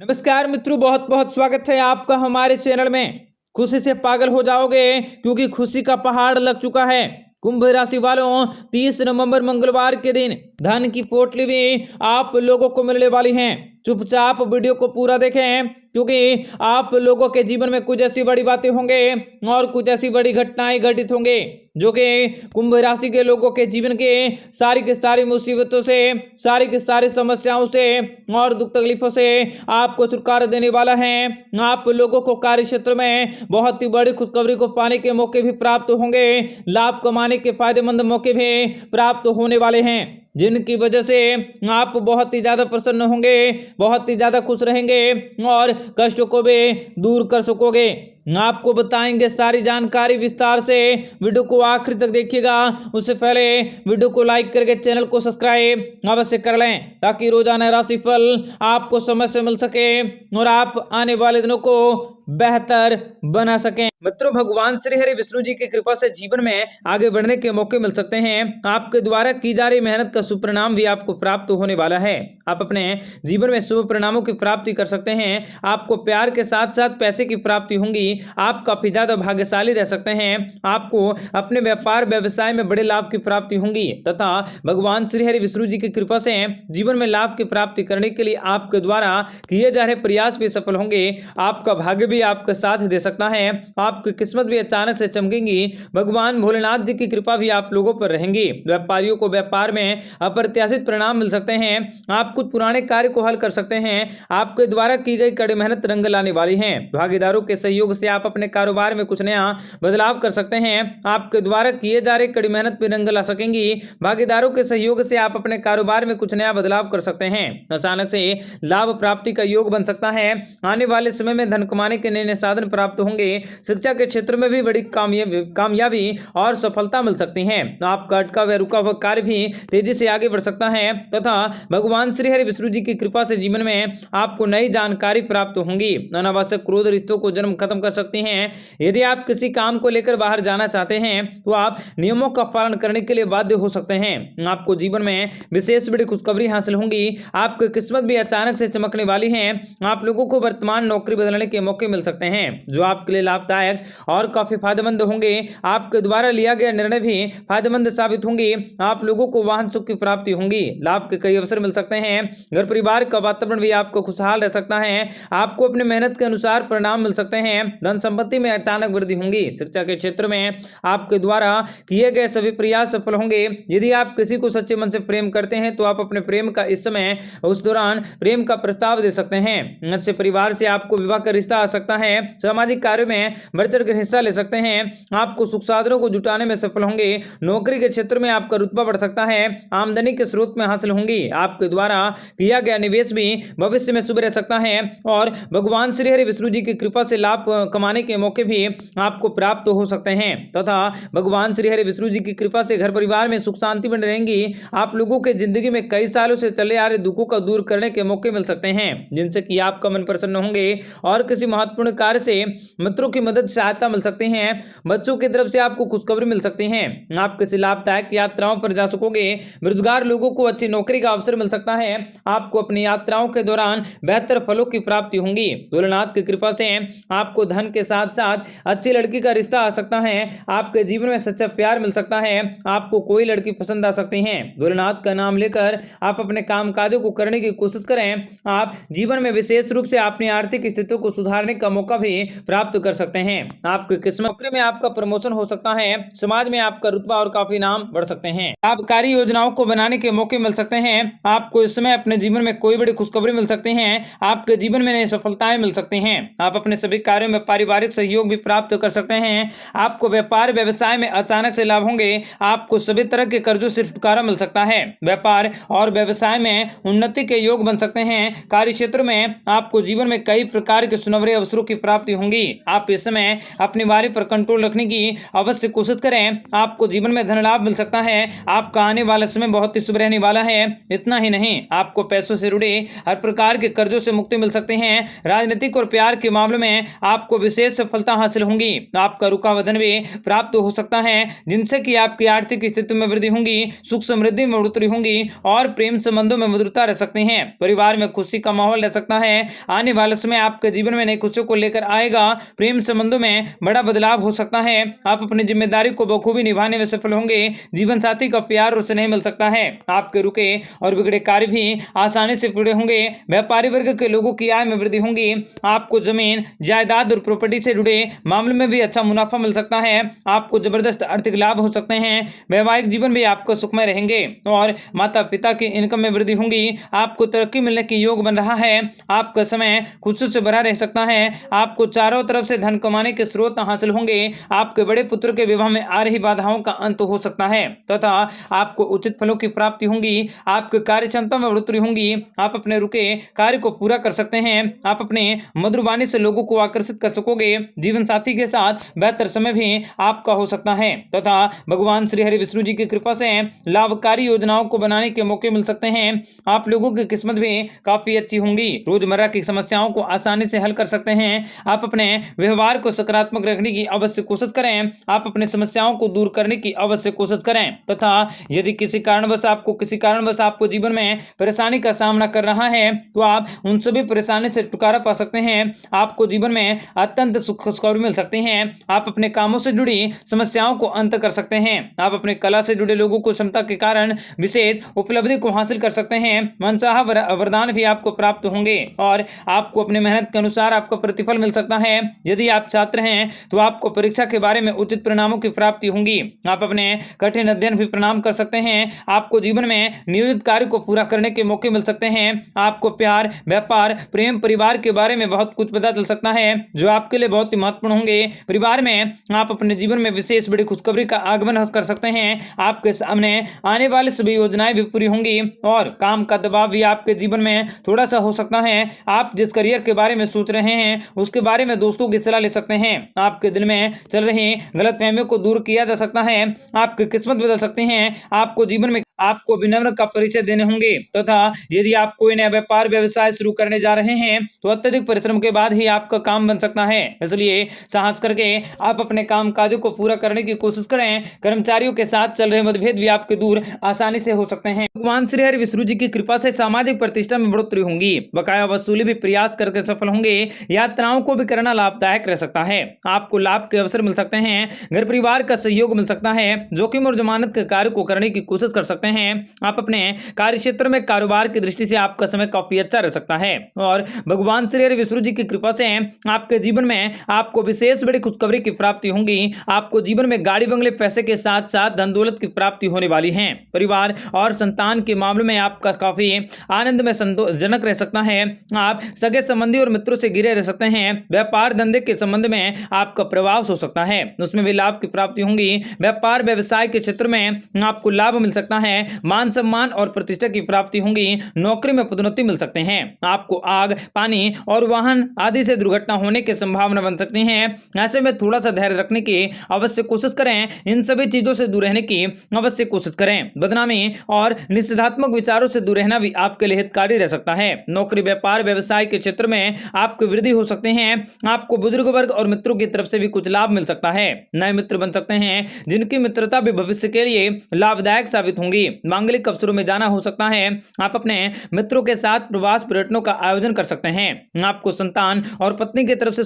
नमस्कार मित्रों, बहुत बहुत स्वागत है आपका हमारे चैनल में। खुशी से पागल हो जाओगे क्योंकि खुशी का पहाड़ लग चुका है। कुंभ राशि वालों, 30 नवंबर मंगलवार के दिन धन की पोटली भी आप लोगों को मिलने वाली है। चुपचाप वीडियो को पूरा देखें क्योंकि आप लोगों के जीवन में कुछ ऐसी बड़ी बातें होंगे और कुछ ऐसी बड़ी घटनाएं घटित होंगे जो कि कुंभ राशि के लोगों के जीवन के सारी की सारी मुसीबतों से, सारी की सारी समस्याओं से और दुख तकलीफों से आपको छुटकारा देने वाला है। आप लोगों को कार्य क्षेत्र में बहुत ही बड़ी खुशखबरी को पाने के मौके भी प्राप्त होंगे। लाभ कमाने के फायदेमंद मौके भी प्राप्त होने वाले हैं, जिनकी वजह से आप बहुत ही ज्यादा प्रसन्न होंगे, बहुत ही ज्यादा खुश रहेंगे और कष्टों को भी दूर कर सकोगे। आपको बताएंगे सारी जानकारी विस्तार से। वीडियो को आखिर तक देखिएगा। उससे पहले वीडियो को लाइक करके चैनल को सब्सक्राइब अवश्य कर लें ताकि रोजाना राशिफल आपको समय से मिल सके और आप आने वाले दिनों को बेहतर बना सकें। मित्रों, भगवान श्री हरि विष्णु जी की कृपा से जीवन में आगे बढ़ने के मौके मिल सकते हैं। आपके द्वारा की जा रही मेहनत का शुभ परिणाम भी आपको प्राप्त होने वाला है। आप अपने जीवन में शुभ परिणामों की प्राप्ति कर सकते हैं। आपको प्यार के साथ साथ पैसे की प्राप्ति होंगी। आप काफी ज्यादा भाग्यशाली रह सकते हैं। आपको अपने व्यापार व्यवसाय में बड़े लाभ की प्राप्ति होंगी तथा भगवान श्री हरि विष्णु जी की कृपा से जीवन में लाभ की प्राप्ति करने के लिए आपके द्वारा किए जा रहे प्रयास भी सफल होंगे। आपका भाग्य भी आपका साथ दे सकता है। आपकी किस्मत भी अचानक से चमकेंगी। भगवान भोलेनाथ जी की कृपा भी आप लोगों पर रहेंगी। व्यापारियों को व्यापार में अप्रत्याशित परिणाम मिल सकते हैं। आप कुछ पुराने कार्य को हल कर सकते हैं। आपके द्वारा की गई कड़ी मेहनत रंग लाने वाली है। भागीदारों के सहयोग से आप अपने कारोबार में कुछ नया बदलाव कर सकते हैं। आपके द्वारा किए जा रहे कड़ी मेहनत पे रंग ला सकेंगी। भागीदारों के सहयोग से आप अपने कारोबार में कुछ नया बदलाव कर सकते हैं। अचानक से लाभ प्राप्ति का योग बन सकता है। आने वाले समय में धन कमाने के नए साधन प्राप्त होंगे। शिक्षा के क्षेत्र में भी बड़ी कामयाबी और सफलता मिल सकती है। आपका अटका हुआ रुका हुआ कार्य भी तेजी से आगे बढ़ सकता है तथा भगवान श्री हरि विष्णु जी की कृपा से जीवन में आपको नई जानकारी प्राप्त होंगी। अनावश्यक क्रोध रिश्तों को जन्म खत्म कर सकती हैं। यदि आप किसी काम को लेकर बाहर जाना चाहते हैं तो आप नियमों का पालन करने के लिए बाध्य हो सकते हैं। आपको जीवन में विशेष बड़ी खुशखबरी हासिल होंगी। आपकी किस्मत भी अचानक से चमकने वाली है। आप लोगों को वर्तमान नौकरी बदलने के मौके मिल सकते हैं जो आपके लिए लाभदायक और काफी फायदेमंद होंगे। आपके द्वारा लिया गया निर्णय भी फायदेमंद साबित होंगे। आप लोगों को वाहन सुख की प्राप्ति होंगी। लाभ के कई अवसर मिल सकते हैं। घर परिवार का वातावरण भी आपको खुशहाल रह सकता है। आपको अपनी मेहनत के अनुसार परिणाम मिल सकते हैं। धन संपत्ति में अचानक वृद्धि होंगी। शिक्षा के क्षेत्र में आपके द्वारा किए गए सभी प्रयास सफल होंगे। यदि आप किसी को सच्चे मन से प्रेम करते हैं तो आप अपने प्रेम का इस समय उस दौरान प्रेम का प्रस्ताव दे सकते हैं। अच्छे परिवार से आपको विवाह का रिश्ता आ सकता है। सामाजिक कार्यों में बढ़ चढ़कर हिस्सा ले सकते हैं। आपको सुख साधनों को जुटाने में सफल होंगे। नौकरी के क्षेत्र में आपका रुतबा बढ़ सकता है। आमदनी के स्रोत में हासिल होंगी। आपके द्वारा किया गया निवेश भी भविष्य में शुभ रह सकता है और भगवान श्री हरि विष्णु जी की कृपा से लाभ कमाने के मौके भी आपको प्राप्त हो सकते हैं तथा भगवान श्री हरि विष्णु जी की कृपा से घर परिवार में सुख शांति बनी रहेंगी। आप लोगों के जिंदगी में कई सालों से चले आ रहे दुखों का दूर करने के मौके मिल सकते हैं जिनसे कि आपका मन प्रसन्न होंगे और किसी महत्वपूर्ण कार्य से मित्रों की मदद सहायता मिल सकती है। बच्चों की तरफ से आपको खुशखबरी मिल सकती है। आप किसी लाभदायक यात्राओं पर जा सकोगे। बेरोजगार लोगों को अच्छी नौकरी का अवसर मिल सकता है। आपको अपनी यात्राओं के दौरान बेहतर फलों की प्राप्ति होंगी। भोलेनाथ की कृपा से आपको धन के साथ साथ अच्छी लड़की का रिश्ता आ सकता है। आपके जीवन में सच्चा प्यार मिल सकता है। आपको कोई लड़की पसंद आ सकती है। भोलेनाथ का नाम लेकर आप अपने कामकाजों को करने की कोशिश करें। आप जीवन में विशेष रूप से अपनी आर्थिक स्थिति को सुधारने का मौका भी प्राप्त कर सकते हैं। आपकी किस्मत नौकरी में आपका प्रमोशन हो सकता है। समाज में आपका रुतबा और काफी नाम बढ़ सकते हैं। लाभकारी योजनाओं को बनाने के मौके मिल सकते हैं। आपको इस समय अपने जीवन में कोई बड़ी खुशखबरी मिल सकती है। आपके जीवन में नई सफलताएं मिल सकती हैं। आप अपने सभी कार्यों में पारिवारिक सहयोग भी प्राप्त कर सकते हैं। आपको व्यापार व्यवसाय में अचानक से लाभ होंगे। आपको सभी तरह के कर्जों से छुटकारा मिल सकता है। व्यापार और व्यवसाय में उन्नति के योग बन सकते हैं। कार्य क्षेत्र में आपको जीवन में कई प्रकार के सुनहरे अवसर अवसरों की प्राप्ति होंगी। आप इस समय अपनी वाणी पर कंट्रोल रखने की अवश्य कोशिश करें। आपको जीवन में धन लाभ मिल सकता है। आपका आने वाला समय बहुत ही शुभ रहने वाला है। इतना ही नहीं, आपको पैसों से जुड़े हर प्रकार के कर्जों से मुक्ति मिल सकते हैं। राजनीतिक और प्यार के मामले में आपको विशेष सफलता हासिल होंगी। आपका रुका हुआ धन भी प्राप्त हो सकता है, जिनसे कि आपकी आर्थिक स्थिति में वृद्धि होगी, सुख समृद्धि में बढ़ोतरी होगी और प्रेम संबंधों में मधुरता रह सकती है। परिवार में खुशी का माहौल रह सकता है। आने वाले समय आपके जीवन में नई खुशियों को लेकर आएगा। प्रेम संबंधों में बड़ा बदलाव हो सकता है। आप अपनी जिम्मेदारी को बखूबी निभाने में सफल होंगे। जीवन साथी का प्यार और स्नेह मिल सकता है। आपके रुके और बिगड़े कार्य भी आसानी से पूरे होंगे। व्यापारी वर्ग के लोगों की आय में वृद्धि होंगी। आपको जमीन, जायदाद और प्रॉपर्टी से जुड़े मामले में भी अच्छा मुनाफा मिल सकता है। आपको जबरदस्त आर्थिक लाभ हो सकते हैं। वैवाहिक जीवन भी आपको सुखमय रहेंगे और माता पिता की इनकम में वृद्धि होंगी। आपको तरक्की मिलने की योग बन रहा है। आपका समय खुशियों से भरा रह सकता है। आपको चारों तरफ से धन कमाने के स्रोत हासिल होंगे। आपके बड़े पुत्र के विवाह में आ रही बाधाओं का अंत हो सकता है तथा आपको उचित फलों की प्राप्ति होंगी। आपकी कार्य क्षमता में बढ़ोतरी होंगी। आप अपने रुके कार्य को पूरा कर सकते हैं। आप अपने मधुर वाणी से लोगों को आकर्षित कर सकोगे। जीवन साथी के साथ बेहतर समय भी आपका हो सकता है तथा भगवान श्री हरि विष्णु जी की कृपा से लाभकारी योजनाओं को बनाने के मौके मिल सकते हैं। आप लोगों की किस्मत भी काफी अच्छी होंगी। रोजमर्रा की समस्याओं को आसानी से हल कर सकते हैं। आप अपने व्यवहार को सकारात्मक रखने की अवश्य कोशिश करें। आप अपनी समस्याओं को दूर करने की अवश्य कोशिश करें तथा यदि किसी कारणवश आपको जीवन में परेशानी का सामना कर रहा है तो आप उन सभी परेशानी से छुटकारा पा सकते हैं। आपको जीवन में अत्यंत सुख खुशखबरी मिल सकती है। आप अपने कामों से जुड़ी समस्याओं को अंत कर सकते हैं। आप अपने कला से जुड़े लोगों को क्षमता के कारण विशेष उपलब्धि को हासिल कर सकते हैं। मनचाहा वरदान भी आपको प्राप्त होंगे और आपको अपने मेहनत के अनुसार आपका प्रतिफल मिल सकता है। यदि आप छात्र हैं तो आपको परीक्षा के बारे में उचित परिणामों की प्राप्ति होंगी। आप अपने कठिन अध्ययन भी प्रणाम कर सकते हैं। आपको जीवन में नियोजित कार्य को पूरा करने के मौके मिल सकते हैं। आपको प्यार, व्यापार, प्रेम, परिवार के बारे में बहुत कुछ पता चल सकता है जो आपके लिए बहुत ही महत्वपूर्ण होंगे। परिवार में आप अपने जीवन में विशेष बड़ी खुशखबरी का आगमन कर सकते हैं। आपके सामने आने वाली सभी योजनाएं भी पूरी होंगी और काम का दबाव भी आपके जीवन में थोड़ा सा हो सकता है। आप जिस करियर के बारे में सोच रहे हैं उसके बारे में दोस्तों की सलाह ले सकते हैं। आपके दिल में चल रही गलतफहमियों को दूर किया जा सकता है। आपकी किस्मत बदल सकती है। आपको जीवन में आपको विनम्र का परिचय देने होंगे तथा यदि आप कोई नया व्यापार व्यवसाय शुरू करने जा रहे हैं तो अत्यधिक परिश्रम के बाद ही आपका काम बन सकता है। इसलिए साहस करके आप अपने काम काजों को पूरा करने की कोशिश करें। कर्मचारियों के साथ चल रहे मतभेद भी आपके दूर आसानी से हो सकते हैं। भगवान श्री हरि विष्णु जी की कृपा से सामाजिक प्रतिष्ठा में बढ़ोतरी होंगी। बकाया वसूली भी प्रयास करके सफल होंगे। यात्राओं को भी करना लाभदायक रह सकता है। आपको लाभ के अवसर मिल सकते हैं। घर परिवार का सहयोग मिल सकता है। जोखिम और जमानत के कार्य को करने की कोशिश कर सकते हैं। आप अपने कार्य क्षेत्र में कारोबार की दृष्टि से आपका समय काफी अच्छा रह सकता है और भगवान श्री हरि विष्णु जी की कृपा से आपके जीवन में आपको विशेष बड़ी खुशखबरी की प्राप्ति होंगी। आपको जीवन में गाड़ी बंगले, पैसे के साथ साथ धन दौलत की प्राप्ति होने वाली है। परिवार और संतान के मामले में आपका काफी आनंद में संतोषजनक रह सकता है। आप सगे संबंधी और मित्रों से घिरे रह सकते हैं। व्यापार धंधे के संबंध में आपका प्रभाव हो सकता है, उसमें भी लाभ की प्राप्ति होंगी। व्यापार व्यवसाय के क्षेत्र में आपको लाभ मिल सकता है। मान सम्मान और प्रतिष्ठा की प्राप्ति होंगी। नौकरी में पदोन्नति मिल सकते हैं। आपको आग, पानी और वाहन आदि से दुर्घटना होने की संभावना बन सकती है। ऐसे में थोड़ा सा धैर्य रखने की अवश्य कोशिश करें। इन सभी चीजों से दूर रहने की अवश्य कोशिश करें। बदनामी और निषेधात्मक विचारों से दूर रहना भी आपके लिए हितकारी रह सकता है। नौकरी, व्यापार, व्यवसाय के क्षेत्र में आपकी वृद्धि हो सकते हैं। आपको बुजुर्ग वर्ग और मित्रों की तरफ से भी कुछ लाभ मिल सकता है। नए मित्र बन सकते हैं जिनकी मित्रता भी भविष्य के लिए लाभदायक साबित होंगी। मांगलिक अवसरों में जाना हो सकता है। आप अपने मित्रों के साथ प्रवास पर्यटनों का आयोजन कर सकते हैं। आपको संतान और पत्नी की तरफ से